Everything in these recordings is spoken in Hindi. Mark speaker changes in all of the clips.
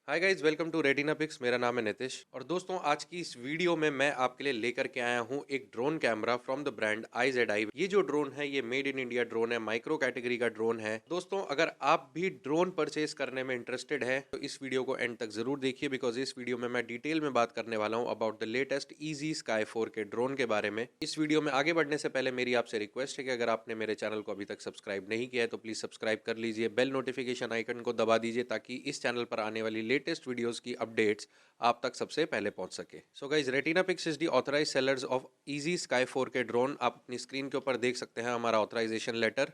Speaker 1: Hi guys, welcome to Retina Pics. मेरा नाम है नितिश और दोस्तों आज की इस वीडियो में मैं आपके लिए लेकर के आया हूँ एक drone camera from the brand IZEye। ये जो ड्रोन है ये मेड इन इंडिया ड्रोन है, माइक्रो कैटेगरी का ड्रोन है। दोस्तों अगर आप भी ड्रोन परचेज करने में इंटरेस्टेड है तो इस वीडियो को एंड तक जरूर देखिए, बिकॉज इस वीडियो में मैं डिटेल में बात करने वाला हूँ about the latest easy Sky 4 के ड्रोन के बारे में। इस वीडियो में आगे बढ़ने से पहले मेरी आपसे रिक्वेस्ट है कि अगर आपने मेरे चैनल को अभी तक सब्सक्राइब नहीं किया है तो प्लीज सब्सक्राइब कर लीजिए, बेल नोटिफिकेशन आइकन को दबा दीजिए ताकि इस चैनल पर आने वाली लेटेस्ट वीडियोस की अपडेट्स आप तक सबसे पहले पहुंच सके। So guys, Retina Pics is the authorised sellers of Easy Sky 4 के ड्रोन। आप अपनी स्क्रीन के ऊपर देख सकते हैं हमारा authorisation letter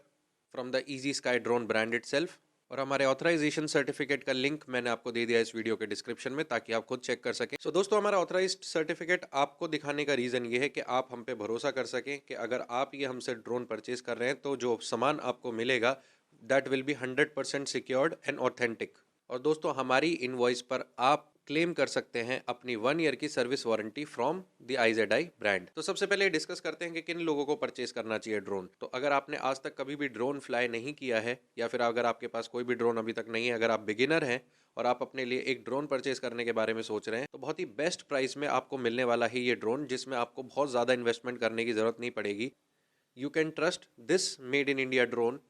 Speaker 1: from the Easy Sky drone brand itself, और हमारे ऑथराइजेशन सर्टिफिकेट का लिंक मैंने आपको दे दिया इस वीडियो के डिस्क्रिप्शन में ताकि आप खुद चेक कर सकें। दोस्तों हमारा ऑथराइज्ड सर्टिफिकेट आपको दिखाने का रीजन ये है कि आप हम पे भरोसा कर सकें कि अगर आप ये हमसे ड्रोन परचेज कर रहे हैं तो जो सामान आपको मिलेगा that will be 100% secured and authentic. और दोस्तों हमारी इनवॉइस पर आप क्लेम कर सकते हैं अपनी 1 ईयर की service warranty from the IZEye brand. तो सबसे पहले डिस्कस करते हैं कि किन लोगों को परचेज करना चाहिए ड्रोन। तो अगर आपने आज तक कभी भी ड्रोन फ्लाई नहीं किया है या फिर अगर आपके पास कोई भी ड्रोन अभी तक नहीं है, अगर आप बिगिनर हैं और आप अपने लिए एक ड्रोन परचेज करने के बारे में सोच रहे हैं तो बहुत ही बेस्ट प्राइस में आपको मिलने वाला है ये ड्रोन, जिसमें आपको बहुत ज़्यादा इन्वेस्टमेंट करने की ज़रूरत नहीं पड़ेगी। You can trust this made in India drone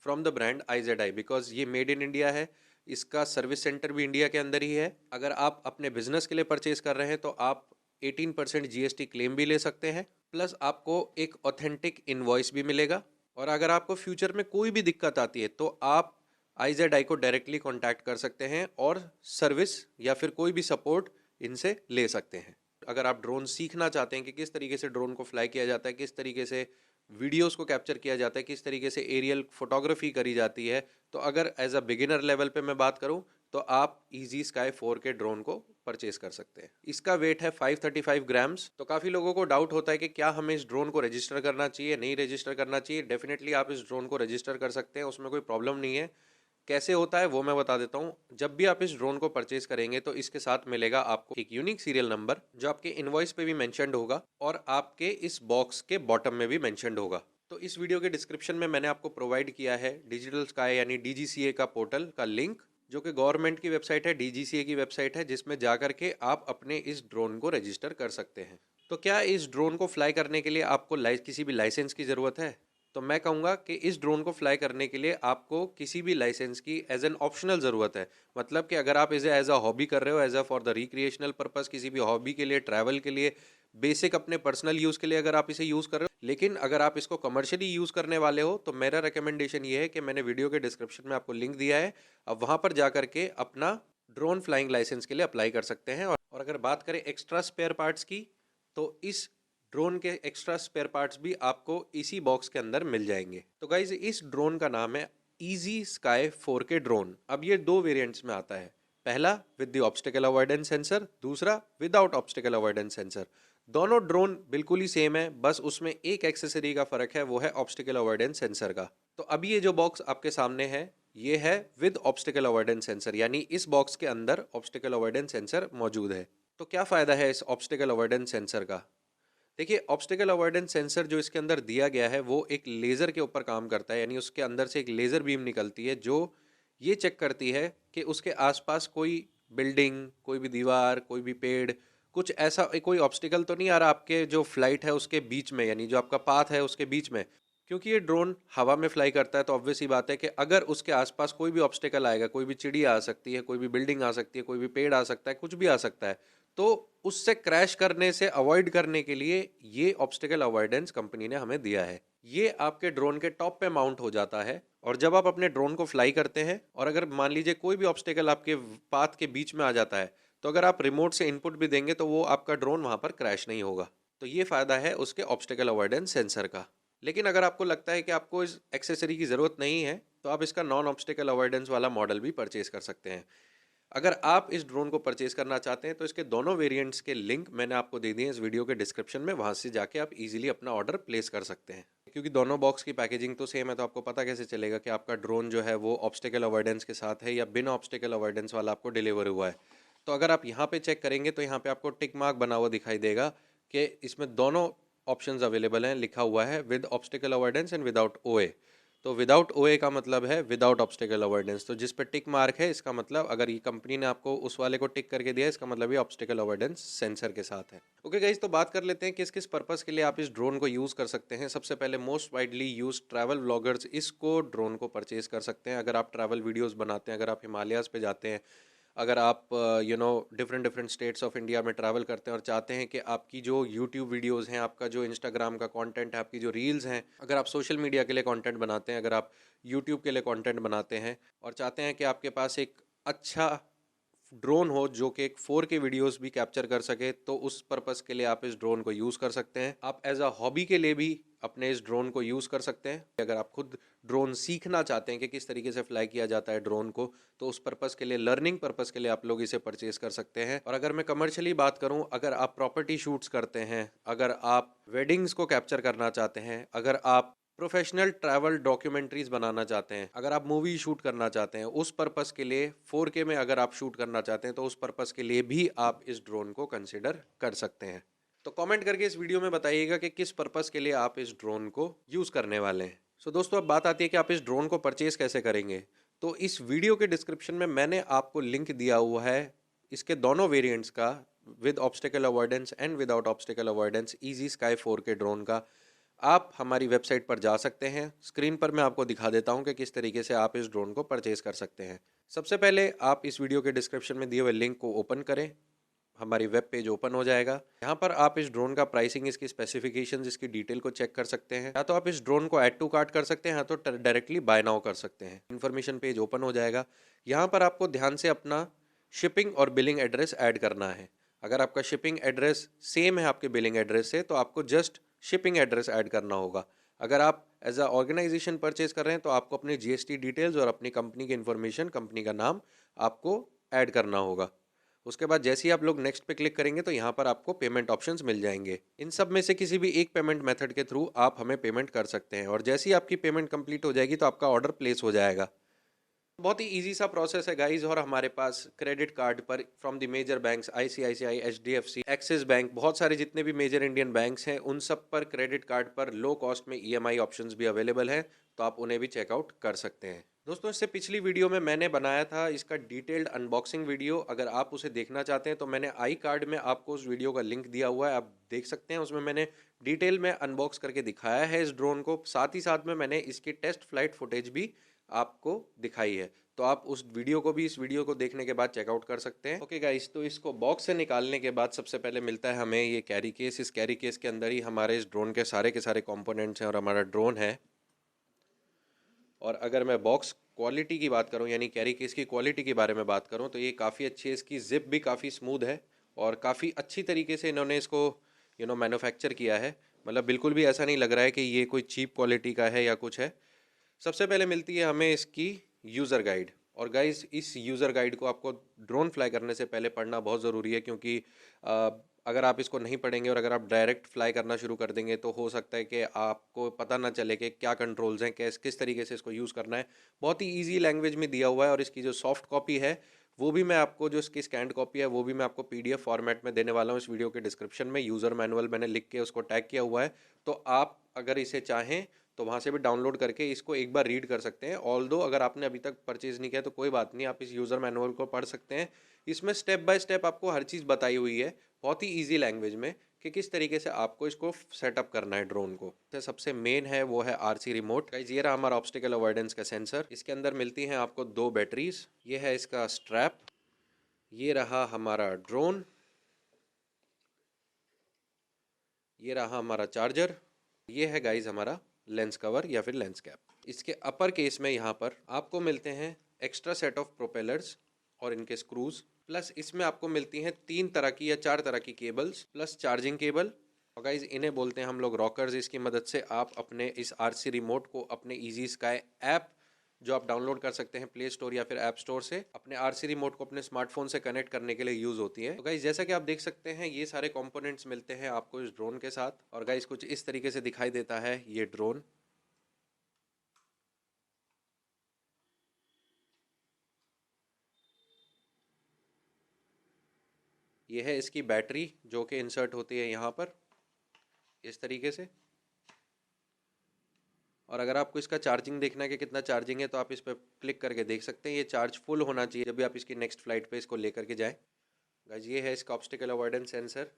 Speaker 1: from the brand IZEye because ये मेड इन इंडिया है। इसका सर्विस सेंटर भी इंडिया के अंदर ही है। अगर आप अपने बिजनेस के लिए परचेज कर रहे हैं तो आप 18% GST क्लेम भी ले सकते हैं, प्लस आपको एक ऑथेंटिक इनवॉइस भी मिलेगा। और अगर आपको फ्यूचर में कोई भी दिक्कत आती है तो आप IZEye को डायरेक्टली कॉन्टैक्ट कर सकते हैं और सर्विस या फिर कोई भी सपोर्ट इनसे ले सकते हैं। अगर आप ड्रोन सीखना चाहते हैं कि किस तरीके से ड्रोन को फ्लाई किया जाता है, किस तरीके से वीडियोस को कैप्चर किया जाता है, किस तरीके से एरियल फोटोग्राफी करी जाती है, तो अगर एज अ बिगिनर लेवल पे मैं बात करूं तो आप इजी स्काई 4 के ड्रोन को परचेज कर सकते हैं। इसका वेट है 535 ग्राम्स। तो काफ़ी लोगों को डाउट होता है कि क्या हमें इस ड्रोन को रजिस्टर करना चाहिए, नहीं रजिस्टर करना चाहिए। डेफिनेटली आप इस ड्रोन को रजिस्टर कर सकते हैं, उसमें कोई प्रॉब्लम नहीं है। कैसे होता है वो मैं बता देता हूँ। जब भी आप इस ड्रोन को परचेज करेंगे तो इसके साथ मिलेगा आपको एक यूनिक सीरियल नंबर जो आपके इनवॉइस पे भी मेंशन्ड होगा और आपके इस बॉक्स के बॉटम में भी मेंशन्ड होगा। तो इस वीडियो के डिस्क्रिप्शन में मैंने आपको प्रोवाइड किया है डिजिटल स्काई यानी DGCA का पोर्टल का लिंक, जो कि गवर्नमेंट की वेबसाइट है, DGCA की वेबसाइट है, जिसमें जाकर के आप अपने इस ड्रोन को रजिस्टर कर सकते हैं। तो क्या इस ड्रोन को फ्लाई करने के लिए आपको किसी भी लाइसेंस की ज़रूरत है? तो मैं कहूँगा कि इस ड्रोन को फ्लाई करने के लिए आपको किसी भी लाइसेंस की एज एन ऑप्शनल ज़रूरत है। मतलब कि अगर आप इसे एज अ हॉबी कर रहे हो, as a for the recreational purpose, किसी भी हॉबी के लिए, ट्रैवल के लिए, बेसिक अपने पर्सनल यूज़ के लिए अगर आप इसे यूज़ कर रहे हो, लेकिन अगर आप इसको कमर्शियली यूज़ करने वाले हो तो मेरा रिकमेंडेशन ये है कि मैंने वीडियो के डिस्क्रिप्शन में आपको लिंक दिया है, अब वहाँ पर जा करके अपना ड्रोन फ्लाइंग लाइसेंस के लिए अप्लाई कर सकते हैं। और अगर बात करें एक्स्ट्रा स्पेयर पार्ट्स की तो इस ड्रोन के एक्स्ट्रा स्पेयर पार्ट्स भी आपको इसी बॉक्स के अंदर मिल जाएंगे। तो गाइज इस ड्रोन का नाम है इजी स्काई 4 के ड्रोन। अब ये दो वेरिएंट्स में आता है, पहला with the obstacle avoidance sensor, दूसरा विदाउट ऑब्स्टिकल अवॉइडेंस सेंसर। दोनों ड्रोन बिल्कुल ही सेम है, बस उसमें एक एक्सेसरी का फर्क है, वो है ऑब्स्टिकल अवॉइडेंस सेंसर का। तो अभी ये जो बॉक्स आपके सामने है ये है विद ऑब्स्टिकल अवॉइडेंस सेंसर, यानी इस बॉक्स के अंदर ऑब्स्टिकल अवॉइडेंस सेंसर मौजूद है। तो क्या फायदा है इस ऑब्स्टिकल अवॉइडेंस सेंसर का? देखिए, ऑब्स्टिकल अवॉइडेंस सेंसर जो इसके अंदर दिया गया है वो एक लेज़र के ऊपर काम करता है, यानी उसके अंदर से एक लेज़र बीम निकलती है जो ये चेक करती है कि उसके आसपास कोई बिल्डिंग, कोई भी दीवार, कोई भी पेड़, कुछ ऐसा कोई ऑब्स्टिकल तो नहीं आ रहा आपके जो फ्लाइट है उसके बीच में, यानी जो आपका पाथ है उसके बीच में। क्योंकि ये ड्रोन हवा में फ्लाई करता है तो ऑब्वियस ही बात है कि अगर उसके आसपास कोई भी ऑब्स्टिकल आएगा, कोई भी चिड़िया आ सकती है, कोई भी बिल्डिंग आ सकती है, कोई भी पेड़ आ सकता है, कुछ भी आ सकता है, तो उससे क्रैश करने से अवॉइड करने के लिए ये ऑब्स्टिकल अवॉइडेंस कंपनी ने हमें दिया है। ये आपके ड्रोन के टॉप पे माउंट हो जाता है और जब आप अपने ड्रोन को फ्लाई करते हैं और अगर मान लीजिए कोई भी ऑब्स्टिकल आपके पाथ के बीच में आ जाता है तो अगर आप रिमोट से इनपुट भी देंगे तो वो आपका ड्रोन वहां पर क्रैश नहीं होगा। तो ये फायदा है उसके ऑब्स्टिकल अवॉइडेंस सेंसर का। लेकिन अगर आपको लगता है कि आपको इस एक्सेसरी की ज़रूरत नहीं है तो आप इसका नॉन ऑब्स्टिकल अवॉइडेंस वाला मॉडल भी परचेज कर सकते हैं। अगर आप इस ड्रोन को परचेज करना चाहते हैं तो इसके दोनों वेरिएंट्स के लिंक मैंने आपको दे दिए हैं इस वीडियो के डिस्क्रिप्शन में, वहां से जाके आप इजीली अपना ऑर्डर प्लेस कर सकते हैं। क्योंकि दोनों बॉक्स की पैकेजिंग तो सेम है तो आपको पता कैसे चलेगा कि आपका ड्रोन जो है वो ऑब्स्टिकल अवॉइडेंस के साथ है या बिना ऑब्स्टिकल अवॉइडेंस वाला आपको डिलीवर हुआ है। तो अगर आप यहाँ पे चेक करेंगे तो यहाँ पे आपको टिक मार्क बना हुआ दिखाई देगा कि इसमें दोनों ऑप्शंस अवेलेबल हैं, लिखा हुआ है with obstacle avoidance and without OA। तो विदाउट ओए का मतलब है विदाउट ऑब्स्टेकल अवॉइडेंस। तो जिस पे टिक मार्क है इसका मतलब, अगर ये कंपनी ने आपको उस वाले को टिक करके दिया, इसका मतलब ये ऑब्स्टेकल अवॉइडेंस सेंसर के साथ है। ओके गाइस, तो बात कर लेते हैं किस किस पर्पस के लिए आप इस ड्रोन को यूज़ कर सकते हैं। सबसे पहले most widely use travel vloggers इसको ड्रोन को परचेज कर सकते हैं। अगर आप ट्रैवल वीडियोज़ बनाते हैं, अगर आप हिमालयाज़ पे जाते हैं, अगर आप different different states of India में ट्रैवल करते हैं और चाहते हैं कि आपकी जो यूट्यूब वीडियोस हैं, आपका जो इंस्टाग्राम का कंटेंट है, आपकी जो रील्स हैं, अगर आप सोशल मीडिया के लिए कंटेंट बनाते हैं, अगर आप यूट्यूब के लिए कंटेंट बनाते हैं और चाहते हैं कि आपके पास एक अच्छा ड्रोन हो जो कि एक 4K वीडियोस भी कैप्चर कर सके, तो उस पर्पस के लिए आप इस ड्रोन को यूज़ कर सकते हैं। आप एज अ हॉबी के लिए भी अपने इस ड्रोन को यूज़ कर सकते हैं। अगर आप खुद ड्रोन सीखना चाहते हैं कि किस तरीके से फ्लाई किया जाता है ड्रोन को, तो उस पर्पस के लिए, लर्निंग पर्पस के लिए आप लोग इसे परचेज कर सकते हैं। और अगर मैं कमर्शियली बात करूं, अगर आप प्रॉपर्टी शूट्स करते हैं, अगर आप वेडिंग्स को कैप्चर करना चाहते हैं, अगर आप प्रोफेशनल ट्रैवल डॉक्यूमेंट्रीज बनाना चाहते हैं, अगर आप मूवी शूट करना चाहते हैं, उस पर्पस के लिए 4K में अगर आप शूट करना चाहते हैं, तो उस पर्पस के लिए भी आप इस ड्रोन को कंसिडर कर सकते हैं। तो कमेंट करके इस वीडियो में बताइएगा कि किस पर्पस के लिए आप इस ड्रोन को यूज़ करने वाले हैं। सो दोस्तों, अब बात आती है कि आप इस ड्रोन को परचेज कैसे करेंगे। तो इस वीडियो के डिस्क्रिप्शन में मैंने आपको लिंक दिया हुआ है इसके दोनों वेरिएंट्स का, with obstacle avoidance and without obstacle avoidance easy sky 4K drone का। आप हमारी वेबसाइट पर जा सकते हैं। स्क्रीन पर मैं आपको दिखा देता हूं कि किस तरीके से आप इस ड्रोन को परचेज कर सकते हैं। सबसे पहले आप इस वीडियो के डिस्क्रिप्शन में दिए हुए लिंक को ओपन करें, हमारी वेब पेज ओपन हो जाएगा। यहाँ पर आप इस ड्रोन का प्राइसिंग, इसकी स्पेसिफिकेशंस, इसकी डिटेल को चेक कर सकते हैं। या तो आप इस ड्रोन को ऐड टू कार्ट कर सकते हैं, या तो डायरेक्टली बाय नाउ कर सकते हैं। इन्फॉर्मेशन पेज ओपन हो जाएगा। यहाँ पर आपको ध्यान से अपना शिपिंग और बिलिंग एड्रेस ऐड करना है। अगर आपका शिपिंग एड्रेस सेम है आपके बिलिंग एड्रेस से, तो आपको जस्ट शिपिंग एड्रेस ऐड करना होगा। अगर आप एज अ ऑर्गेनाइजेशन परचेज कर रहे हैं, तो आपको अपनी जीएसटी डिटेल्स और अपनी कंपनी की इन्फॉर्मेशन, कंपनी का नाम आपको ऐड करना होगा। उसके बाद जैसे ही आप लोग नेक्स्ट पे क्लिक करेंगे, तो यहाँ पर आपको पेमेंट ऑप्शंस मिल जाएंगे। इन सब में से किसी भी एक पेमेंट मेथड के थ्रू आप हमें पेमेंट कर सकते हैं, और जैसे ही आपकी पेमेंट कंप्लीट हो जाएगी, तो आपका ऑर्डर प्लेस हो जाएगा। बहुत ही इजी सा प्रोसेस है गाइज। और हमारे पास क्रेडिट कार्ड पर from the major banks, ICICI, HDFC, Axis bank, बहुत सारे जितने भी मेजर इंडियन बैंक्स हैं, उन सब पर क्रेडिट कार्ड पर लो कॉस्ट में ईएमआई ऑप्शंस भी अवेलेबल हैं, तो आप उन्हें भी चेकआउट कर सकते हैं। दोस्तों, इससे पिछली वीडियो में मैंने बनाया था इसका डिटेल्ड अनबॉक्सिंग वीडियो। अगर आप उसे देखना चाहते हैं, तो मैंने आई कार्ड में आपको उस वीडियो का लिंक दिया हुआ है, आप देख सकते हैं। उसमें मैंने डिटेल में अनबॉक्स करके दिखाया है इस ड्रोन को। साथ ही साथ में मैंने इसकी टेस्ट फ्लाइट फुटेज भी आपको दिखाई है, तो आप उस वीडियो को भी इस वीडियो को देखने के बाद चेकआउट कर सकते हैं। ओके गाइस, तो इसको बॉक्स से निकालने के बाद सबसे पहले मिलता है हमें ये कैरी केस। इस कैरी केस के अंदर ही हमारे इस ड्रोन के सारे कंपोनेंट्स हैं और हमारा ड्रोन है। और अगर मैं बॉक्स क्वालिटी की बात करूं, यानी कैरी केस की क्वालिटी के बारे में बात करूं, तो ये काफ़ी अच्छी है। इसकी जिप भी काफ़ी स्मूथ है और काफ़ी अच्छी तरीके से इन्होंने इसको मैन्युफैक्चर किया है। मतलब बिल्कुल भी ऐसा नहीं लग रहा है कि ये कोई चीप क्वालिटी का है या कुछ है। सबसे पहले मिलती है हमें इसकी यूज़र गाइड। और गाइस, इस यूज़र गाइड को आपको ड्रोन फ्लाई करने से पहले पढ़ना बहुत ज़रूरी है, क्योंकि अगर आप इसको नहीं पढ़ेंगे और अगर आप डायरेक्ट फ्लाई करना शुरू कर देंगे, तो हो सकता है कि आपको पता ना चले कि क्या कंट्रोल्स हैं, किस तरीके से इसको यूज़ करना है। बहुत ही ईजी लैंग्वेज में दिया हुआ है। और इसकी जो सॉफ्ट कॉपी है, वो भी मैं आपको, जो इसकी स्कैंड कॉपी है, वो भी मैं आपको पीडीएफ फॉर्मेट में देने वाला हूँ। इस वीडियो के डिस्क्रिप्शन में यूज़र मैनुअल मैंने लिख के उसको टैग किया हुआ है, तो आप अगर इसे चाहें तो वहाँ से भी डाउनलोड करके इसको एक बार रीड कर सकते हैं। ऑल दो अगर आपने अभी तक परचेज़ नहीं किया, तो कोई बात नहीं, आप इस यूज़र मैनुअल को पढ़ सकते हैं। इसमें स्टेप बाय स्टेप आपको हर चीज़ बताई हुई है, बहुत ही ईजी लैंग्वेज में, कि किस तरीके से आपको इसको सेटअप करना है ड्रोन को। तो सबसे मेन है वो है आरसी रिमोट। गाइस, ये रहा हमारा ऑब्स्टिकल अवॉइडेंस का सेंसर। इसके अंदर मिलती हैं आपको 2 बैटरीज। ये है इसका स्ट्रैप। ये रहा हमारा ड्रोन। ये रहा हमारा चार्जर। ये है गाइज हमारा लेंस कवर या फिर लेंस कैप। इसके अपर केस में यहाँ पर आपको मिलते हैं एक्स्ट्रा सेट ऑफ प्रोपेलर्स और इनके स्क्रूज। प्लस इसमें आपको मिलती हैं 3 तरह की या 4 तरह की केबल्स, प्लस चार्जिंग केबल। और गाइज, इन्हें बोलते हैं हम लोग रॉकर्स। इसकी मदद से आप अपने इस आरसी रिमोट को अपने इजी स्काई ऐप, जो आप डाउनलोड कर सकते हैं प्ले स्टोर या फिर ऐप स्टोर से, अपने आरसी रिमोट को अपने स्मार्टफोन से कनेक्ट करने के लिए यूज होती है। तो गाइस, जैसा कि आप देख सकते हैं, ये सारे कंपोनेंट्स मिलते हैं आपको इस ड्रोन के साथ। और गाइस, कुछ इस तरीके से दिखाई देता है ये ड्रोन। ये है इसकी बैटरी, जो कि इंसर्ट होती है यहाँ पर इस तरीके से। और अगर आपको इसका चार्जिंग देखना है कि कितना चार्जिंग है तो आप इस पर क्लिक करके देख सकते हैं। ये चार्ज फुल होना चाहिए जब भी आप इसकी नेक्स्ट फ्लाइट पे इसको लेकर के जाएं। गाइस ये है इसका ऑब्स्टिकल अवॉइडेंस सेंसर।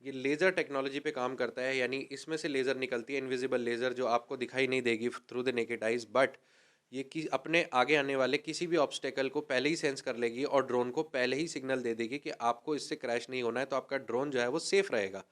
Speaker 1: ये लेज़र टेक्नोलॉजी पे काम करता है, यानी इसमें से लेज़र निकलती है, इनविजिबल लेज़र, जो आपको दिखाई नहीं देगी through the naked eyes, but ये कि अपने आगे आने वाले किसी भी ऑब्स्टेकल को पहले ही सेंस कर लेगी और ड्रोन को पहले ही सिग्नल दे देगी कि आपको इससे क्रैश नहीं होना है, तो आपका ड्रोन जो है वो सेफ रहेगा।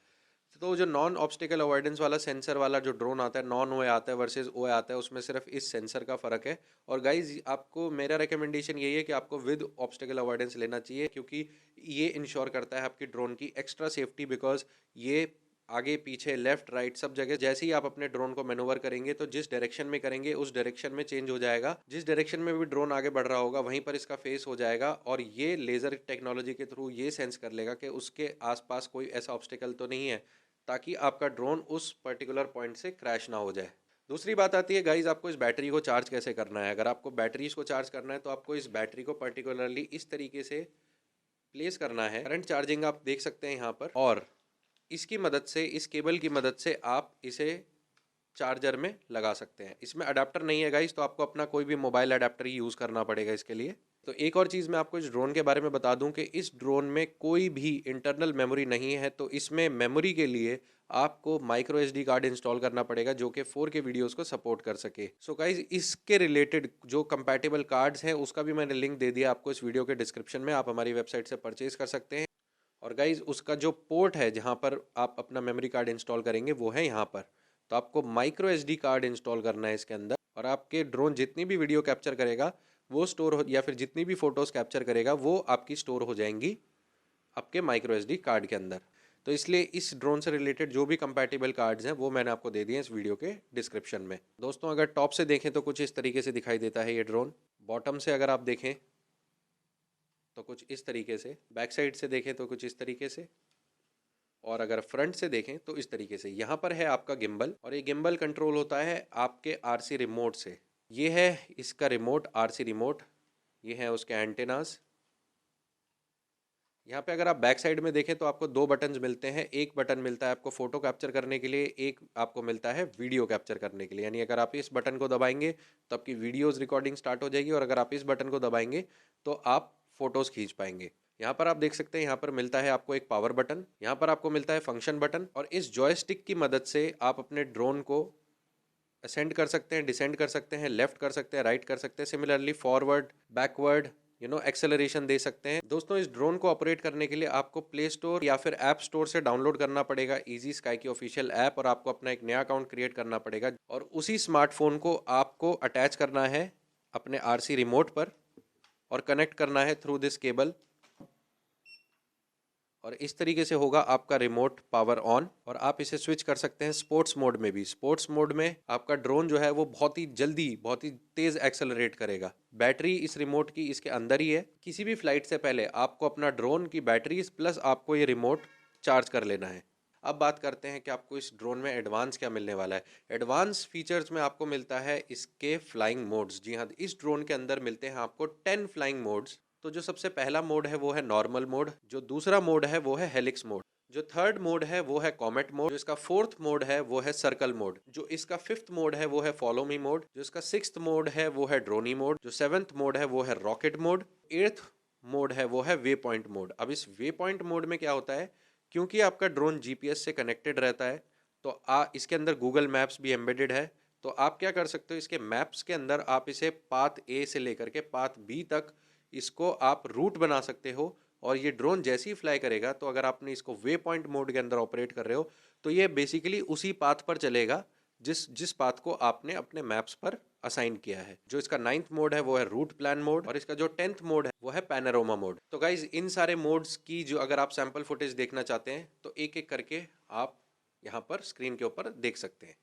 Speaker 1: तो जो नॉन ऑब्स्टिकल अवॉइडेंस वाला सेंसर वाला जो ड्रोन आता है, नॉन ओए आता है वर्सेस ओए आता है, उसमें सिर्फ इस सेंसर का फ़र्क है। और गाइज आपको मेरा रिकमेंडेशन यही है कि आपको विद ऑब्स्टिकल अवॉइडेंस लेना चाहिए, क्योंकि ये इंश्योर करता है आपकी ड्रोन की एक्स्ट्रा सेफ्टी, बिकॉज ये आगे पीछे लेफ्ट राइट सब जगह जैसे ही आप अपने ड्रोन को मैनूवर करेंगे तो जिस डायरेक्शन में करेंगे उस डायरेक्शन में चेंज हो जाएगा। जिस डायरेक्शन में भी ड्रोन आगे बढ़ रहा होगा वहीं पर इसका फेस हो जाएगा, और ये लेज़र टेक्नोलॉजी के थ्रू ये सेंस कर लेगा कि उसके आसपास कोई ऐसा ऑब्स्टिकल तो नहीं है, ताकि आपका ड्रोन उस पर्टिकुलर पॉइंट से क्रैश ना हो जाए। दूसरी बात आती है गाइज, आपको इस बैटरी को चार्ज कैसे करना है। अगर आपको बैटरीज को चार्ज करना है तो आपको इस बैटरी को पर्टिकुलरली इस तरीके से प्लेस करना है। करंट चार्जिंग आप देख सकते हैं यहाँ पर, और इसकी मदद से, इस केबल की मदद से आप इसे चार्जर में लगा सकते हैं। इसमें अडेप्टर नहीं है गाइस, तो आपको अपना कोई भी मोबाइल अडेप्टर ही यूज़ करना पड़ेगा इसके लिए। तो एक और चीज़ मैं आपको इस ड्रोन के बारे में बता दूं कि इस ड्रोन में कोई भी इंटरनल मेमोरी नहीं है, तो इसमें मेमोरी के लिए आपको माइक्रो SD कार्ड इंस्टॉल करना पड़ेगा जो कि 4K वीडियोस को सपोर्ट कर सके। सो गाइज इसके रिलेटेड जो कंपैटिबल कार्ड्स हैं उसका भी मैंने लिंक दे दिया आपको इस वीडियो के डिस्क्रिप्शन में, आप हमारी वेबसाइट से परचेज कर सकते हैं। और गाइज उसका जो पोर्ट है जहाँ पर आप अपना मेमोरी कार्ड इंस्टॉल करेंगे वो है यहाँ पर। तो आपको माइक्रो SD कार्ड इंस्टॉल करना है इसके अंदर, और आपके ड्रोन जितनी भी वीडियो कैप्चर करेगा वो स्टोर हो, या फिर जितनी भी फोटोज़ कैप्चर करेगा वो आपकी स्टोर हो जाएंगी आपके माइक्रो SD कार्ड के अंदर। तो इसलिए इस ड्रोन से रिलेटेड जो भी कंपैटिबल कार्ड्स हैं वो मैंने आपको दे दिए इस वीडियो के डिस्क्रिप्शन में। दोस्तों अगर टॉप से देखें तो कुछ इस तरीके से दिखाई देता है ये ड्रोन। बॉटम से अगर आप देखें तो कुछ इस तरीके से, बैक साइड से देखें तो कुछ इस तरीके से, और अगर फ्रंट से देखें तो इस तरीके से। यहाँ पर है आपका गिम्बल, और ये गिम्बल कंट्रोल होता है आपके RC रिमोट से। ये है इसका रिमोट, RC रिमोट। ये है उसके एंटेनास। यहाँ पे अगर आप बैक साइड में देखें तो आपको दो बटन्स मिलते हैं। एक बटन मिलता है आपको फोटो कैप्चर करने के लिए, एक आपको मिलता है वीडियो कैप्चर करने के लिए। यानी अगर आप इस बटन को दबाएंगे तो आपकी वीडियोस रिकॉर्डिंग स्टार्ट हो जाएगी, और अगर आप इस बटन को दबाएंगे तो आप फोटोज खींच पाएंगे। यहाँ पर आप देख सकते हैं, यहाँ पर मिलता है आपको एक पावर बटन, यहाँ पर आपको मिलता है फंक्शन बटन, और इस जॉयस्टिक की मदद से आप अपने ड्रोन को असेंड कर सकते हैं, डिसेंड कर सकते हैं, लेफ्ट कर सकते हैं, राइट कर सकते हैं, सिमिलरली फॉरवर्ड, बैकवर्ड, एक्सेलरेशन दे सकते हैं। दोस्तों इस ड्रोन को ऑपरेट करने के लिए आपको प्ले स्टोर या फिर ऐप स्टोर से डाउनलोड करना पड़ेगा इजी स्काई की ऑफिशियल ऐप, और आपको अपना एक नया अकाउंट क्रिएट करना पड़ेगा, और उसी स्मार्टफोन को आपको अटैच करना है अपने RC रिमोट पर और कनेक्ट करना है थ्रू दिस केबल, और इस तरीके से होगा आपका रिमोट पावर ऑन। और आप इसे स्विच कर सकते हैं स्पोर्ट्स मोड में भी। स्पोर्ट्स मोड में आपका ड्रोन जो है वो बहुत ही जल्दी, बहुत ही तेज एक्सेलरेट करेगा। बैटरी इस रिमोट की इसके अंदर ही है। किसी भी फ्लाइट से पहले आपको अपना ड्रोन की बैटरी प्लस आपको ये रिमोट चार्ज कर लेना है। अब बात करते हैं कि आपको इस ड्रोन में एडवांस क्या मिलने वाला है। एडवांस फीचर्स में आपको मिलता है इसके फ्लाइंग मोड्स। जी हाँ, इस ड्रोन के अंदर मिलते हैं आपको 10 फ्लाइंग मोड्स। तो जो सबसे पहला मोड है वो है नॉर्मल मोड, जो दूसरा मोड है वो है हेलिक्स मोड, जो थर्ड मोड है वो है कॉमेट मोड, जो इसका फोर्थ मोड है वो है सर्कल मोड, जो इसका फिफ्थ मोड है वो है फॉलो मी मोड, जो इसका सिक्स्थ मोड है वो है ड्रोनी मोड, जो सेवंथ मोड है वो है रॉकेट मोड, एट्थ मोड है वो है वे पॉइंट मोड। अब इस वे पॉइंट मोड में क्या होता है, क्योंकि आपका ड्रोन GPS से कनेक्टेड रहता है तो इसके अंदर गूगल मैप्स भी एम्बेडेड है। तो आप क्या कर सकते हो, इसके मैप्स के अंदर आप इसे पाथ A से लेकर के पाथ B तक इसको आप रूट बना सकते हो, और ये ड्रोन जैसे ही फ्लाई करेगा तो अगर आपने इसको वे पॉइंट मोड के अंदर ऑपरेट कर रहे हो तो ये बेसिकली उसी पाथ पर चलेगा जिस पाथ को आपने अपने मैप्स पर असाइन किया है। जो इसका 9th मोड है वो है रूट प्लान मोड, और इसका जो 10th मोड है वो है पैनोरामा मोड। तो गाइज इन सारे मोड्स की जो अगर आप सैंपल फुटेज देखना चाहते हैं तो एक एक करके आप यहाँ पर स्क्रीन के ऊपर देख सकते हैं।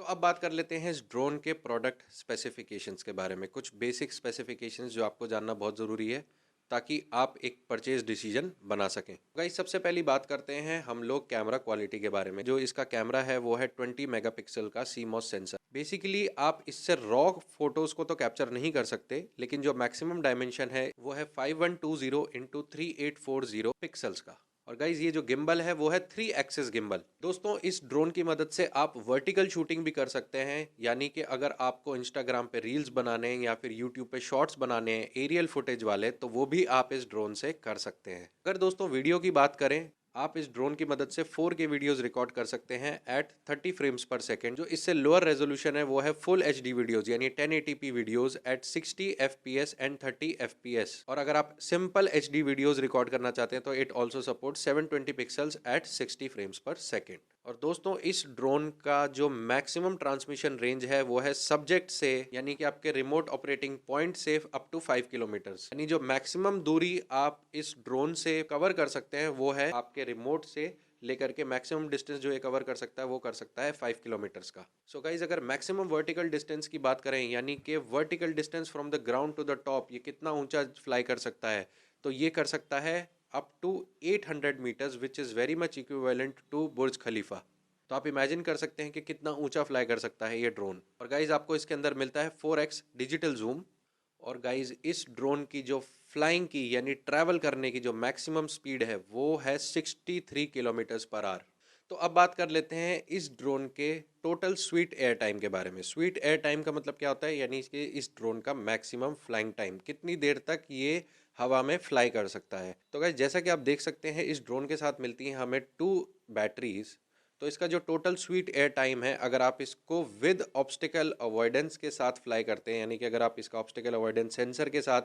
Speaker 1: अब बात कर लेते हैं इस ड्रोन के प्रोडक्ट स्पेसिफिकेशंस के बारे में, कुछ बेसिक स्पेसिफिकेशंस जो आपको जानना बहुत ज़रूरी है ताकि आप एक परचेज डिसीजन बना सकें। गाइस सबसे पहली बात करते हैं हम लोग कैमरा क्वालिटी के बारे में। जो इसका कैमरा है वो है 20 मेगापिक्सल का CMOS सेंसर। बेसिकली आप इससे रॉ फोटोज को तो कैप्चर नहीं कर सकते, लेकिन जो मैक्सिमम डायमेंशन है वो है 5120 इंटू 3840 पिक्सल्स का। और गाइज ये जो गिम्बल है वो है 3 एक्सिस गिम्बल। दोस्तों इस ड्रोन की मदद से आप वर्टिकल शूटिंग भी कर सकते हैं, यानी कि अगर आपको इंस्टाग्राम पे रील्स बनाने हैं या फिर यूट्यूब पे शॉर्ट्स बनाने हैं एरियल फुटेज वाले, तो वो भी आप इस ड्रोन से कर सकते हैं। अगर दोस्तों वीडियो की बात करें, आप इस ड्रोन की मदद से 4K वीडियोस रिकॉर्ड कर सकते हैं एट 30 फ्रेम्स पर सेकंड। जो इससे लोअर रेजोल्यूशन है वो है फुल HD वीडियोस यानी 1080p videos at 60 FPS and 30 FPS। और अगर आप सिंपल HD वीडियोस रिकॉर्ड करना चाहते हैं तो it also support 720 pixels at 60 frames per second. और दोस्तों इस ड्रोन का जो मैक्सिमम ट्रांसमिशन रेंज है वो है सब्जेक्ट से, यानी कि आपके रिमोट ऑपरेटिंग पॉइंट से अप टू 5 किलोमीटर्स। यानी जो मैक्सिमम दूरी आप इस ड्रोन से कवर कर सकते हैं वो है आपके रिमोट से लेकर के मैक्सिमम डिस्टेंस जो ये कवर कर सकता है वो कर सकता है 5 किलोमीटर्स का। सो गाइज अगर मैक्सिमम वर्टिकल डिस्टेंस की बात करें, यानी कि vertical distance from the ground to the top, ये कितना ऊंचा फ्लाई कर सकता है, तो ये कर सकता है up to 800 meters which is very much equivalent to Burj Khalifa. तो आप इमेजिन कर सकते हैं कि कितना ऊंचा फ्लाई कर सकता है ये ड्रोन। और गाइज आपको इसके अंदर मिलता है 4x डिजिटल जूम। और गाइज इस ड्रोन की जो फ्लाइंग की यानी ट्रैवल करने की जो मैक्सिमम स्पीड है वो है 63 किलोमीटर्स पर आवर। तो अब बात कर लेते हैं इस ड्रोन के टोटल स्वीट एयर टाइम के बारे में। स्वीट एयर टाइम का मतलब क्या होता है, यानी कि इस ड्रोन का मैक्सिमम फ्लाइंग टाइम, कितनी देर तक ये हवा में फ्लाई कर सकता है। तो गाइज जैसा कि आप देख सकते हैं इस ड्रोन के साथ मिलती हैं हमें 2 बैटरीज। तो इसका जो टोटल स्वीट एयर टाइम है, अगर आप इसको विद ऑब्स्टिकल अवॉइडेंस के साथ फ्लाई करते हैं, यानी कि अगर आप इसका ऑब्स्टिकल अवॉइडेंस सेंसर के साथ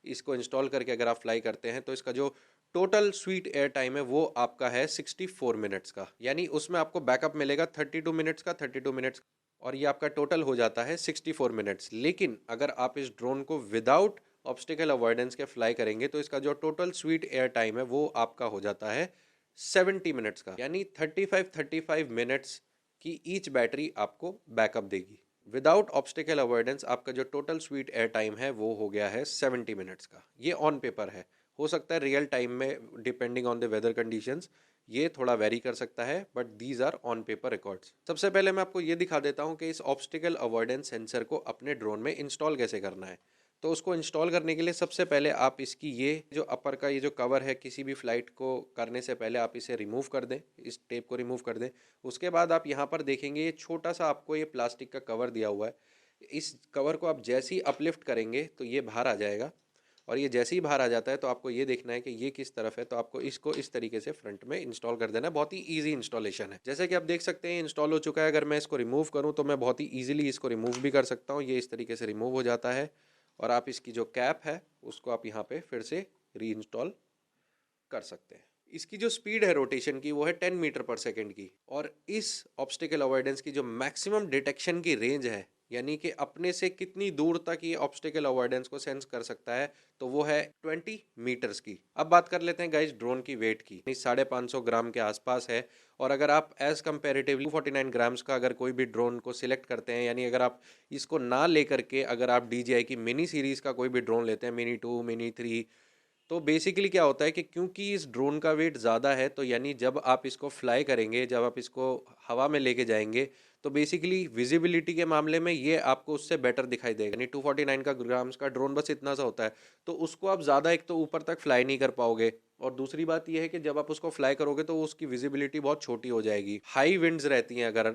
Speaker 1: इसको इंस्टॉल करके अगर आप फ्लाई करते हैं, तो इसका जो टोटल स्वीट एयर टाइम है वो आपका है 64 मिनट्स का। यानी उसमें आपको बैकअप मिलेगा 32 मिनट्स का, 32 मिनट्स, और ये आपका टोटल हो जाता है 64 मिनट्स। लेकिन अगर आप इस ड्रोन को विदाउट ऑब्स्टिकल अवॉइडेंस के फ्लाई करेंगे तो इसका जो टोटल स्वीट एयर टाइम है वो आपका हो जाता है 70 मिनट्स का। यानी 35 मिनट्स की ईच बैटरी आपको बैकअप देगी। विदाउट ऑब्स्टिकल अवॉइडेंस आपका जो टोटल स्वीट एयर टाइम है वो हो गया है 70 मिनट्स का। ये ऑन पेपर है, हो सकता है रियल टाइम में depending on the weather conditions ये थोड़ा वेरी कर सकता है, but these are on paper records. सबसे पहले मैं आपको ये दिखा देता हूँ कि इस ऑब्स्टिकल अवॉइडेंस सेंसर को अपने ड्रोन में इंस्टॉल कैसे करना है। तो उसको इंस्टॉल करने के लिए सबसे पहले आप इसकी ये जो अपर का ये जो कवर है, किसी भी फ्लाइट को करने से पहले आप इसे रिमूव कर दें, इस टेप को रिमूव कर दें। उसके बाद आप यहाँ पर देखेंगे ये छोटा सा आपको ये प्लास्टिक का कवर दिया हुआ है। इस कवर को आप जैसे ही अपलिफ्ट करेंगे तो ये बाहर आ जाएगा, और ये जैसे ही बाहर आ जाता है तो आपको ये देखना है कि ये किस तरफ है। तो आपको इसको इस तरीके से फ्रंट में इंस्टॉल कर देना है। बहुत ही ईजी इंस्टॉलेशन है। जैसे कि आप देख सकते हैं इंस्टॉल हो चुका है। अगर मैं इसको रिमूव करूँ तो मैं बहुत ही ईजिली इसको रिमूव भी कर सकता हूँ। ये इस तरीके से रिमूव हो जाता है, और आप इसकी जो कैप है उसको आप यहाँ पे फिर से री इंस्टॉल कर सकते हैं। इसकी जो स्पीड है रोटेशन की वो है 10 मीटर पर सेकेंड की। और इस ऑब्स्टिकल अवॉइडेंस की जो मैक्सिमम डिटेक्शन की रेंज है, यानी कि अपने से कितनी दूर तक ये ऑब्स्टिकल अवॉइडेंस को सेंस कर सकता है, तो वो है 20 मीटर्स की। अब बात कर लेते हैं गाइस ड्रोन की वेट की। 550 ग्राम के आसपास है। और अगर आप एज कंपेरेटिवली 49 ग्राम्स का अगर कोई भी ड्रोन को सिलेक्ट करते हैं, यानी अगर आप इसको ना लेकर के अगर आप DJI की मिनी सीरीज का कोई भी ड्रोन लेते हैं, मिनी 2, मिनी 3, तो बेसिकली क्या होता है कि क्योंकि इस ड्रोन का वेट ज़्यादा है, तो यानी जब आप इसको फ्लाई करेंगे, जब आप इसको हवा में लेके जाएंगे, तो बेसिकली विजिबिलिटी के मामले में ये आपको उससे बेटर दिखाई देगा। यानी 249 का ग्राम्स का ड्रोन बस इतना सा होता है, तो उसको आप ज़्यादा एक तो ऊपर तक फ्लाई नहीं कर पाओगे, और दूसरी बात यह है कि जब आप उसको फ्लाई करोगे तो उसकी विजिबिलिटी बहुत छोटी हो जाएगी। हाई विंड्स रहती हैं, अगर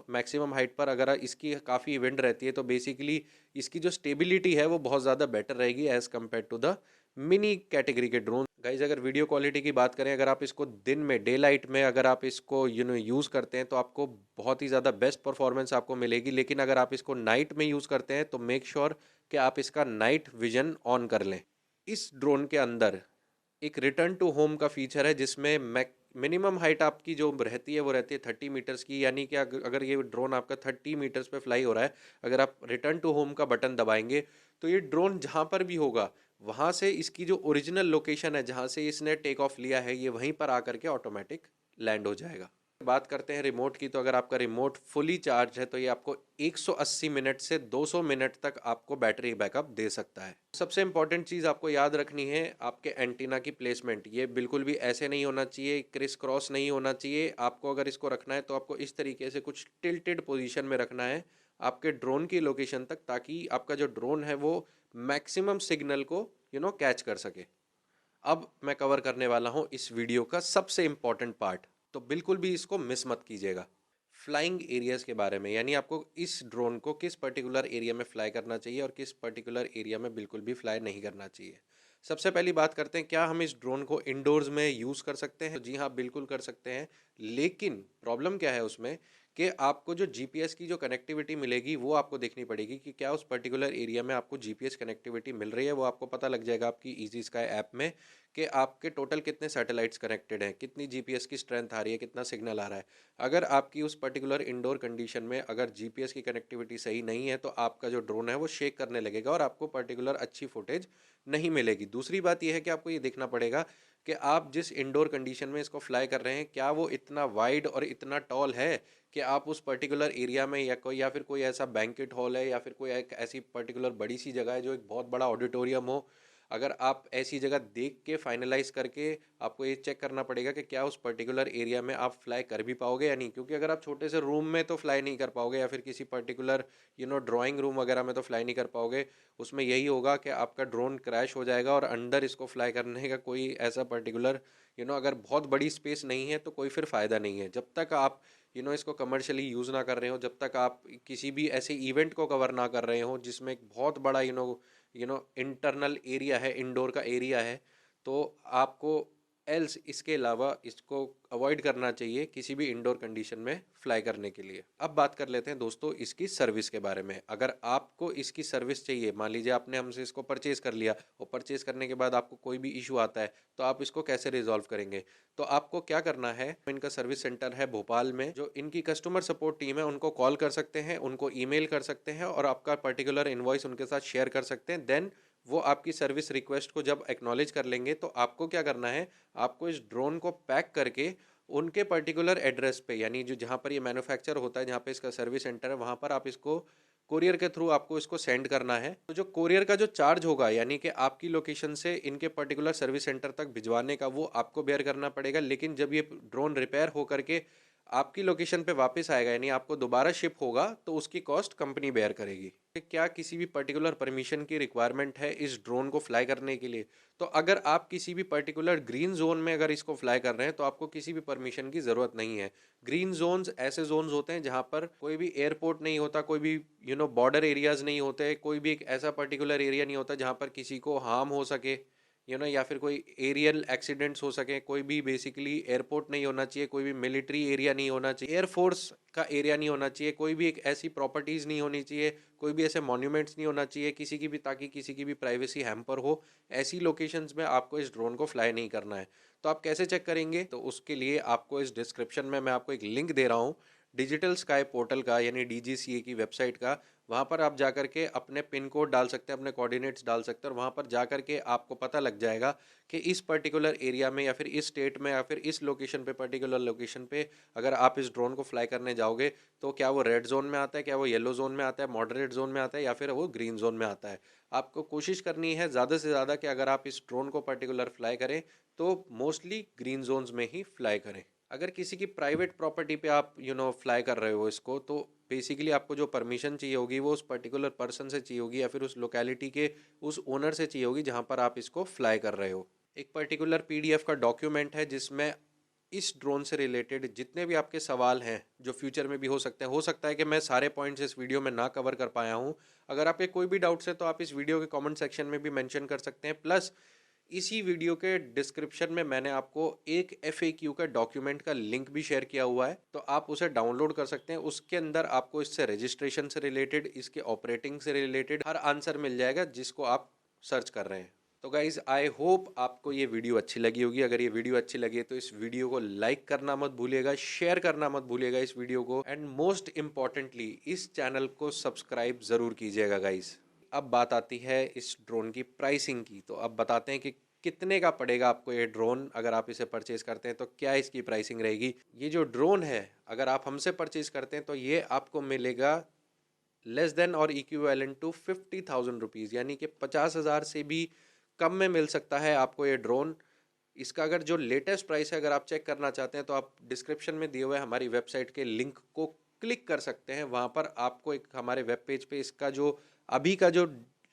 Speaker 1: मैक्सिमम हाइट पर अगर इसकी काफ़ी विंड रहती है, तो बेसिकली इसकी जो स्टेबिलिटी है वो बहुत ज़्यादा बेटर रहेगी as compared to the mini category के ड्रोन। गाइज अगर वीडियो क्वालिटी की बात करें, अगर आप इसको दिन में डे लाइट में अगर आप इसको यूज़ करते हैं तो आपको बहुत ही ज़्यादा बेस्ट परफॉर्मेंस आपको मिलेगी। लेकिन अगर आप इसको नाइट में यूज़ करते हैं तो मेक श्योर कि आप इसका नाइट विजन ऑन कर लें। इस ड्रोन के अंदर एक रिटर्न टू होम का फीचर है, जिसमें मिनिमम हाइट आपकी जो रहती है वो रहती है 30 मीटर्स की। यानी कि अगर ये ड्रोन आपका 30 मीटर्स पे फ्लाई हो रहा है, अगर आप रिटर्न टू होम का बटन दबाएंगे तो ये ड्रोन जहाँ पर भी होगा वहाँ से इसकी जो ओरिजिनल लोकेशन है जहाँ से इसने टेक ऑफ लिया है, ये वहीं पर आकर के ऑटोमेटिक लैंड हो जाएगा। बात करते हैं रिमोट की, तो अगर आपका रिमोट फुली चार्ज है तो ये आपको 180 मिनट से 200 मिनट तक आपको बैटरी बैकअप दे सकता है। सबसे इंपॉर्टेंट चीज़ आपको याद रखनी है आपके एंटीना की प्लेसमेंट। ये बिल्कुल भी ऐसे नहीं होना चाहिए, क्रिस क्रॉस नहीं होना चाहिए। आपको अगर इसको रखना है तो आपको इस तरीके से कुछ टिल्टेड पोजीशन में रखना है आपके ड्रोन की लोकेशन तक, ताकि आपका जो ड्रोन है वो मैक्सिमम सिग्नल को कैच कर सके। अब मैं कवर करने वाला हूं इस वीडियो का सबसे इंपॉर्टेंट पार्ट, तो बिल्कुल भी इसको मिस मत कीजिएगा। फ्लाइंग एरियाज के बारे में, यानी आपको इस ड्रोन को किस पर्टिकुलर एरिया में फ्लाई करना चाहिए और किस पर्टिकुलर एरिया में बिल्कुल भी फ्लाई नहीं करना चाहिए। सबसे पहली बात करते हैं, क्या हम इस ड्रोन को इंडोर्स में यूज़ कर सकते हैं? तो जी हाँ, बिल्कुल कर सकते हैं। लेकिन प्रॉब्लम क्या है उसमें कि आपको जो जीपीएस की जो कनेक्टिविटी मिलेगी वो आपको देखनी पड़ेगी कि क्या उस पर्टिकुलर एरिया में आपको जीपीएस कनेक्टिविटी मिल रही है। वो आपको पता लग जाएगा आपकी इजी स्काई ऐप में कि आपके टोटल कितने सैटेलाइट्स कनेक्टेड हैं, कितनी जीपीएस की स्ट्रेंथ आ रही है, कितना सिग्नल आ रहा है। अगर आपकी उस पर्टिकुलर इंडोर कंडीशन में अगर जीपीएस की कनेक्टिविटी सही नहीं है तो आपका जो ड्रोन है वो शेक करने लगेगा और आपको पर्टिकुलर अच्छी फुटेज नहीं मिलेगी। दूसरी बात यह है कि आपको ये देखना पड़ेगा कि आप जिस इंडोर कंडीशन में इसको फ्लाई कर रहे हैं क्या वो इतना वाइड और इतना टॉल है कि आप उस पर्टिकुलर एरिया में या फिर कोई ऐसा बैंकेट हॉल है या फिर कोई एक ऐसी पर्टिकुलर बड़ी सी जगह है जो एक बहुत बड़ा ऑडिटोरियम हो। अगर आप ऐसी जगह देख के फाइनलाइज करके आपको ये चेक करना पड़ेगा कि क्या उस पर्टिकुलर एरिया में आप फ्लाई कर भी पाओगे या नहीं। क्योंकि अगर आप छोटे से रूम में तो फ्लाई नहीं कर पाओगे या फिर किसी पर्टिकुलर ड्राइंग रूम वगैरह में तो फ्लाई नहीं कर पाओगे। उसमें यही होगा कि आपका ड्रोन क्रैश हो जाएगा और अंदर इसको फ्लाई करने का कोई ऐसा पर्टिकुलर अगर बहुत बड़ी स्पेस नहीं है तो कोई फिर फ़ायदा नहीं है। जब तक आप इसको कमर्शियली यूज़ ना कर रहे हो, जब तक आप किसी भी ऐसे इवेंट को कवर ना कर रहे हो जिसमें एक बहुत बड़ा इंटरनल एरिया है, इंडोर का एरिया है, तो आपको एल्स इसके अलावा इसको अवॉइड करना चाहिए किसी भी इंडोर कंडीशन में फ्लाई करने के लिए। अब बात कर लेते हैं दोस्तों इसकी सर्विस के बारे में। अगर आपको इसकी सर्विस चाहिए, मान लीजिए आपने हमसे इसको परचेज़ कर लिया और परचेज़ करने के बाद आपको कोई भी इशू आता है तो आप इसको कैसे रिजॉल्व करेंगे? तो आपको क्या करना है, इनका सर्विस सेंटर है भोपाल में, जो इनकी कस्टमर सपोर्ट टीम है उनको कॉल कर सकते हैं, उनको ईमेल कर सकते हैं और आपका पर्टिकुलर इनवॉइस उनके साथ शेयर कर सकते हैं। देन वो आपकी सर्विस रिक्वेस्ट को जब एक्नॉलेज कर लेंगे तो आपको क्या करना है, आपको इस ड्रोन को पैक करके उनके पर्टिकुलर एड्रेस पे, यानी जो जहाँ पर ये मैन्युफैक्चर होता है, जहाँ पे इसका सर्विस सेंटर है, वहाँ पर आप इसको कोरियर के थ्रू आपको इसको सेंड करना है। तो जो कोरियर का जो चार्ज होगा, यानी कि आपकी लोकेशन से इनके पर्टिकुलर सर्विस सेंटर तक भिजवाने का, वो आपको बेयर करना पड़ेगा। लेकिन जब ये ड्रोन रिपेयर हो करके आपकी लोकेशन पे वापस आएगा, यानी आपको दोबारा शिप होगा, तो उसकी कॉस्ट कंपनी बेयर करेगी। क्या किसी भी पर्टिकुलर परमिशन की रिक्वायरमेंट है इस ड्रोन को फ्लाई करने के लिए? तो अगर आप किसी भी पर्टिकुलर ग्रीन जोन में अगर इसको फ्लाई कर रहे हैं तो आपको किसी भी परमिशन की ज़रूरत नहीं है। ग्रीन जोन्स ऐसे जोन्स होते हैं जहाँ पर कोई भी एयरपोर्ट नहीं होता, कोई भी बॉर्डर एरियाज नहीं होते, कोई भी एक ऐसा पर्टिकुलर एरिया नहीं होता जहाँ पर किसी को हार्म हो सके, या फिर कोई एरियल एक्सीडेंट्स हो सके। कोई भी बेसिकली एयरपोर्ट नहीं होना चाहिए, कोई भी मिलिट्री एरिया नहीं होना चाहिए, एयरफोर्स का एरिया नहीं होना चाहिए, कोई भी एक ऐसी प्रॉपर्टीज़ नहीं होनी चाहिए, कोई भी ऐसे मॉन्यूमेंट्स नहीं होना चाहिए किसी की भी, ताकि किसी की भी प्राइवेसी हैम्पर हो। ऐसी लोकेशंस में आपको इस ड्रोन को फ्लाई नहीं करना है। तो आप कैसे चेक करेंगे? तो उसके लिए आपको इस डिस्क्रिप्शन में मैं आपको एक लिंक दे रहा हूँ डिजिटल स्काई पोर्टल का, यानी डीजीसीए की वेबसाइट का। वहाँ पर आप जाकर के अपने पिन कोड डाल सकते हैं, अपने कोऑर्डिनेट्स डाल सकते हैं और वहाँ पर जाकर के आपको पता लग जाएगा कि इस पर्टिकुलर एरिया में या फिर इस स्टेट में या फिर इस लोकेशन पे, पर्टिकुलर लोकेशन पे अगर आप इस ड्रोन को फ्लाई करने जाओगे तो क्या वो रेड जोन में आता है, क्या वो येलो जोन में आता है, मॉडरेट जोन में आता है या फिर वो ग्रीन जोन में आता है। आपको कोशिश करनी है ज़्यादा से ज़्यादा कि अगर आप इस ड्रोन को पर्टिकुलर फ्लाई करें तो मोस्टली ग्रीन जोन्स में ही फ्लाई करें। अगर किसी की प्राइवेट प्रॉपर्टी पे आप फ्लाई कर रहे हो इसको, तो बेसिकली आपको जो परमिशन चाहिए होगी वो उस पर्टिकुलर पर्सन से चाहिए होगी या फिर उस लोकेलिटी के उस ओनर से चाहिए होगी जहाँ पर आप इसको फ्लाई कर रहे हो। एक पर्टिकुलर पीडीएफ का डॉक्यूमेंट है जिसमें इस ड्रोन से रिलेटेड जितने भी आपके सवाल हैं, जो फ्यूचर में भी हो सकता है कि मैं सारे पॉइंट्स इस वीडियो में ना कवर कर पाया हूँ। अगर आपके कोई भी डाउट्स है तो आप इस वीडियो के कमेंट सेक्शन में भी मेंशन कर सकते हैं। प्लस इसी वीडियो के डिस्क्रिप्शन में मैंने आपको एक FAQ का डॉक्यूमेंट का लिंक भी शेयर किया हुआ है, तो आप उसे डाउनलोड कर सकते हैं। उसके अंदर आपको इससे रजिस्ट्रेशन से रिलेटेड, इसके ऑपरेटिंग से रिलेटेड हर आंसर मिल जाएगा जिसको आप सर्च कर रहे हैं। तो गाइज आई होप आपको ये वीडियो अच्छी लगी होगी। अगर ये वीडियो अच्छी लगी है तो इस वीडियो को लाइक करना मत भूलिएगा, शेयर करना मत भूलिएगा इस वीडियो को, एंड मोस्ट इम्पॉर्टेंटली इस चैनल को सब्सक्राइब ज़रूर कीजिएगा गाइज। अब बात आती है इस ड्रोन की प्राइसिंग की, तो अब बताते हैं कि कितने का पड़ेगा आपको ये ड्रोन, अगर आप इसे परचेज करते हैं तो क्या इसकी प्राइसिंग रहेगी। ये जो ड्रोन है अगर आप हमसे परचेज करते हैं तो ये आपको मिलेगा लेस देन और इक्विवेलेंट टू 50,000 रुपीज़, यानी कि 50,000 से भी कम में मिल सकता है आपको ये ड्रोन। इसका अगर जो लेटेस्ट प्राइस है अगर आप चेक करना चाहते हैं तो आप डिस्क्रिप्शन में दिए हुए हमारी वेबसाइट के लिंक को क्लिक कर सकते हैं। वहाँ पर आपको एक हमारे वेब पेज पे इसका जो अभी का जो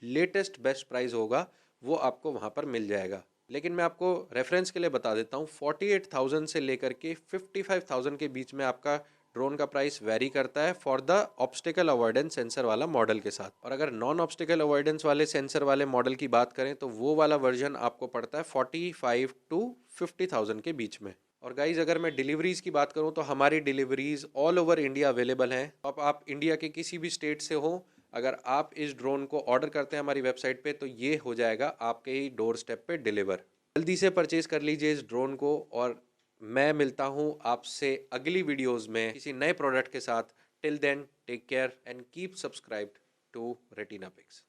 Speaker 1: लेटेस्ट बेस्ट प्राइस होगा वो आपको वहाँ पर मिल जाएगा। लेकिन मैं आपको रेफरेंस के लिए बता देता हूँ 48,000 से लेकर के 55,000 के बीच में आपका ड्रोन का प्राइस वेरी करता है for the obstacle avoidance sensor वाला मॉडल के साथ। और अगर नॉन ऑब्स्टिकल अवॉइडेंस वाले सेंसर वाले मॉडल की बात करें तो वो वाला वर्जन आपको पड़ता है 45 टू 50,000 के बीच में। और गाइज अगर मैं डिलीवरीज की बात करूं तो हमारी deliveries all over India available हैं। अब आप इंडिया के किसी भी स्टेट से हो, अगर आप इस ड्रोन को ऑर्डर करते हैं हमारी वेबसाइट पे तो ये हो जाएगा आपके ही डोर स्टेप पे डिलीवर। जल्दी से परचेज कर लीजिए इस ड्रोन को। और मैं मिलता हूँ आपसे अगली वीडियोस में किसी नए प्रोडक्ट के साथ। Till then take care and keep subscribed to Retina pics.